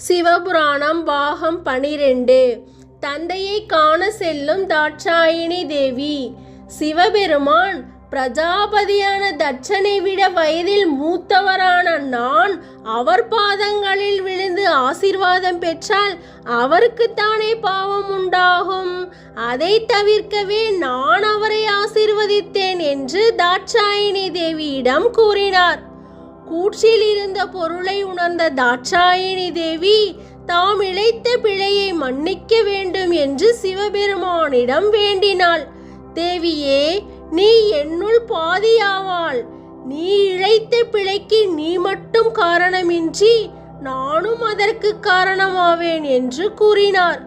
சிவபுராணம் பாகம் 12. தந்தையை காண செல்லும் தாட்சாயினி தேவி. சிவபெருமான் பிரஜாபதியான தட்சனை விட வயதில் மூத்தவரான நான் அவர் பாதங்களில் விழுந்து ஆசீர்வாதம் பெற்றால் அவருக்குத்தானே பாவம் உண்டாகும். அதை தவிர்க்கவே நான் அவரை ஆசீர்வதித்தேன் என்று தாட்சாயினி தேவியிடம் கூறினார். கூற்றில் இருந்த பொருளை உணர்ந்த தாட்சாயினி தேவி தாம் இழைத்த பிழையை மன்னிக்க வேண்டும் என்று சிவபெருமானிடம் வேண்டினாள். தேவியே, நீ என்னுள் பாதியாவாள். நீ இழைத்த பிழைக்கு நீ மட்டும் காரணமின்றி நானும் அதற்கு காரணமாவேன் என்று கூறினார்.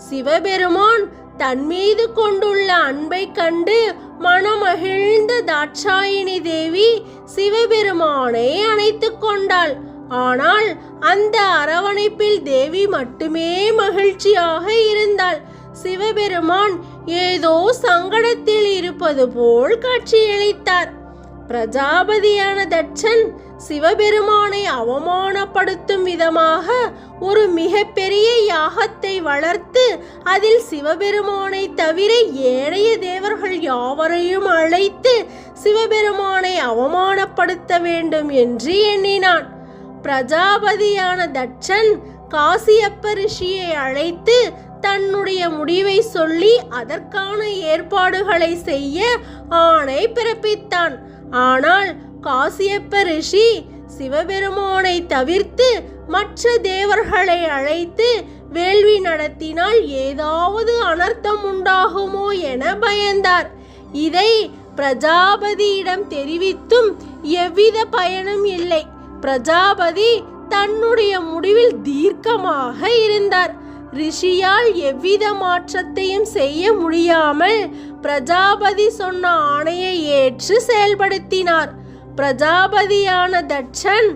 சிவபெருமான் தன் மீது கொண்டுள்ள அன்பை கண்டு மனமகிழ்ந்த தாட்சாயினி தேவி சிவபெருமானை அணைத்து கொண்டாள். ஆனால் அந்த அரவணைப்பில் தேவி மட்டுமே மகிழ்ச்சியாக இருந்தாள். சிவபெருமான் ஏதோ சங்கடத்தில் இருப்பது போல் காட்சியளித்தார். பிரஜாபதியான தட்சன் சிவபெருமானை அவமானப்படுத்தும் விதமாக ஒரு மிகப்பெரிய யாகத்தை வளர்த்து அதில் சிவபெருமானை தவிர ஏனைய தேவர்கள் யாவரையும் அழைத்து சிவபெருமானை அவமானப்படுத்த வேண்டும் என்று எண்ணினான். பிரஜாபதியான தட்சன் காசியப்ப ரிஷியை அழைத்து தன்னுடைய முடிவை சொல்லி அதற்கான ஏற்பாடுகளை செய்ய ஆணை பிறப்பித்தான். ஆனால் காசியப்ப ரிஷி சிவபெருமானை தவிர்த்து மற்ற தேவர்களை அழைத்து வேள்வி நடத்தினால் ஏதாவது அனர்த்தம் உண்டாகுமோ என பயந்தார். இதை பிரஜாபதியிடம் தெரிவித்தும் எவ்வித பயனும் இல்லை. பிரஜாபதி தன்னுடைய முடிவில் தீர்க்கமாக இருந்தார். ரிஷியால் எவ்வித மாற்றத்தையும் செய்ய முடியாமல் பிரஜாபதி சொன்ன ஆணையை ஏற்று செயல்படுத்தினார். பிரஜாபதியான தட்சன்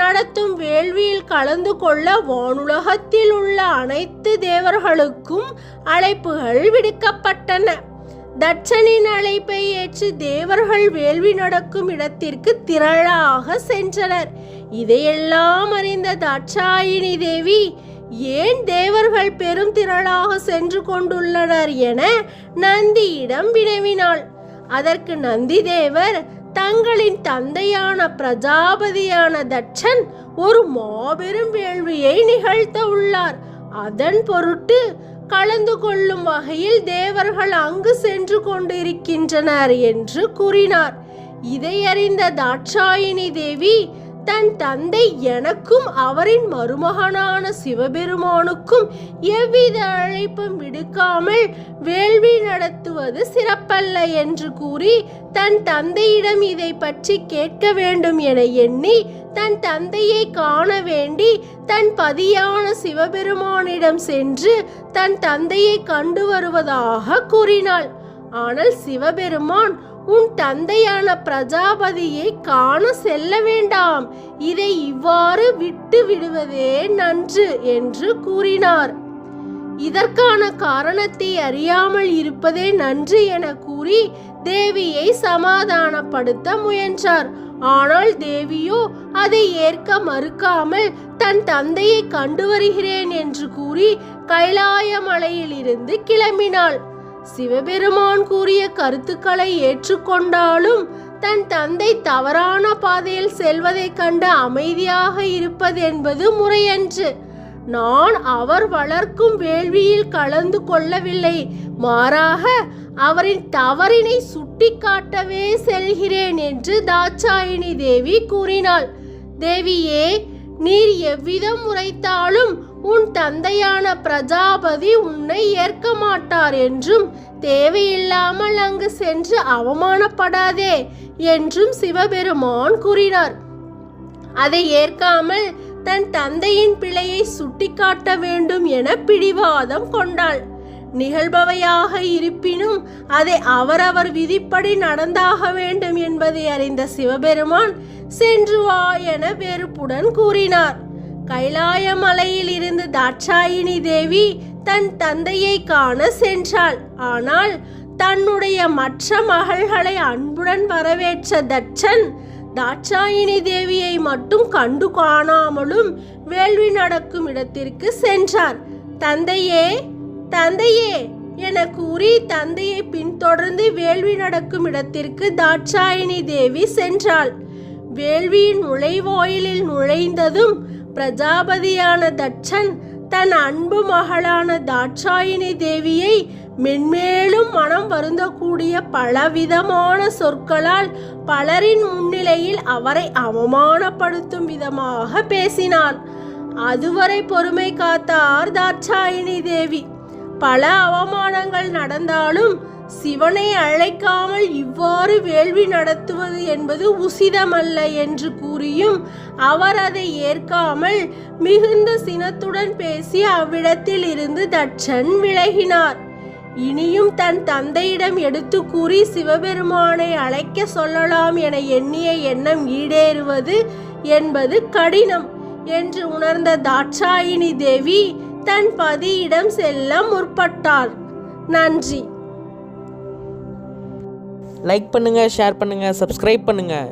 நடத்தும் வேள்வியில் கலந்து கொள்ள வானுலகத்தில் உள்ள அனைத்து தேவர்களுக்கும் அழைப்புகள் விடுக்கப்பட்டன. தட்சனின் அழைப்பை ஏற்று தேவர்கள் வேள்வி நடக்கும் இடத்திற்கு திரளாக சென்றனர். இதையெல்லாம் அறிந்த தாட்சாயினி தேவி ஏன் தேவர்கள் பெரும் திரளாக சென்று கொண்டுள்ளனர் என நந்தியிடம் வினவினாள். அதற்கு நந்தி தேவர் தங்களின் தந்தையான பிரஜாபதியான தட்சன் ஒரு மாபெரும் வேள்வியை நிகழ்த்த உள்ளார். அதன் பொருட்டு கலந்து கொள்ளும் வகையில் தேவர்கள் அங்கு சென்று கொண்டிருக்கின்றனர் என்று கூறினார். இதை அறிந்த தாட்சாயினி தேவி தன் தந்தை எனக்கும் அவரின் மருமகனான சிவபெருமானுக்கும் எவ்வித அழைப்பும் விடுக்காமல் வேள்வி நடத்துவது சிறப்பல்ல என்று கூறி தன் தந்தையிடம் இதை பற்றி கேட்க வேண்டும் என எண்ணி தன் தந்தையை காண வேண்டி தன் பதியான சிவபெருமானிடம் சென்று தன் தந்தையை கண்டு வருவதாக கூறினாள். ஆனால் சிவபெருமான், உன் தந்தையான பிரஜாபதியை காண செல்ல வேண்டாம், இதை இவ்வாறு விட்டு விடுவதே நன்று என்று கூறினார். இதற்கான காரணத்தை அறியாமல் இருப்பதே நன்று என கூறி தேவியை சமாதானப்படுத்த முயன்றார். ஆனால் தேவியோ அதை ஏற்க மறுக்காமல் தன் தந்தையை கண்டு வருகிறேன் என்று கூறி கைலாய மலையில் இருந்து கிளம்பினாள். சிவபெருமான் கூறிய கருத்துக்களை ஏற்றுக்கொண்டாலும் தன் தந்தை தவறான பாதையில் செல்வதை கண்டு அமைதியாக இருப்பது என்பது முறையன்று. நான் அவர் வளர்க்கும் வேள்வியில் கலந்து கொள்ளவில்லை, மாறாக அவரின் தவறினை சுட்டி காட்டவே செல்கிறேன் என்று தாட்சாயினி தேவி கூறினாள். தேவியே, நீர் எவ்விதம் உரைத்தாலும் உன் தந்தையான பிரஜாபதி உன்னை ஏற்க மாட்டார் என்றும் தேவையில்லாமல் அங்கு சென்று அவமானப்படாதே என்றும் சிவபெருமான் கூறினார். அதை ஏற்காமல் தன் தந்தையின் பிழையை சுட்டிக்காட்ட வேண்டும் என பிடிவாதம் கொண்டாள். நிகழ்பவையாக இருப்பினும் அதை அவரவர் விதிப்படி நடந்தாக வேண்டும் என்பதை அறிந்த சிவபெருமான் சென்று வா என வெறுப்புடன் கூறினார். கைலாய மலையில் இருந்து தாட்சாயினி தேவி தன் தந்தையை காண சென்றாள். ஆனால் தன்னுடைய மற்ற மகள்களை அன்புடன் வரவேற்ற தட்சன் தாட்சாயினி தேவியை மட்டும் கண்டு காணாமலும் வேள்வி நடக்கும் இடத்திற்கு சென்றார். தந்தையே, தந்தையே என கூறி தந்தையை பின்தொடர்ந்து வேள்வி நடக்கும் இடத்திற்கு தாட்சாயினி தேவி சென்றாள். வேள்வியின் நுழைவாயிலில் நுழைந்ததும் பிரஜாபதியான தட்சன் தன் அன்பு மகளான தாட்சாயினி தேவியை மென்மேலும் மனம் வருந்தக்கூடிய பலவிதமான சொற்களால் பலரின் முன்னிலையில் அவரை அவமானப்படுத்தும் விதமாக பேசினார். அதுவரை பொறுமை காத்தார் தாட்சாயினி தேவி. பல அவமானங்கள் நடந்தாலும் சிவனை அழைக்காமல் இவ்வாறு வேள்வி நடத்துவது என்பது உசிதமல்ல என்று கூறியும் அவர் அதை ஏற்காமல் மிகுந்த சினத்துடன் பேசி அவ்விடத்தில் இருந்து தட்சன் விலகினார். இனியும் தன் தந்தையிடம் எடுத்து கூறி சிவபெருமானை அழைக்க சொல்லலாம் என எண்ணிய எண்ணம் ஈடேறுவது என்பது கடினம் என்று உணர்ந்த தாட்சாயினி தேவி தன் பதியிடம் செல்ல முற்பட்டார். நன்றி. லைக் பண்ணுங்கள், ஷேர் பண்ணுங்கள், சப்ஸ்கிரைப் பண்ணுங்கள்.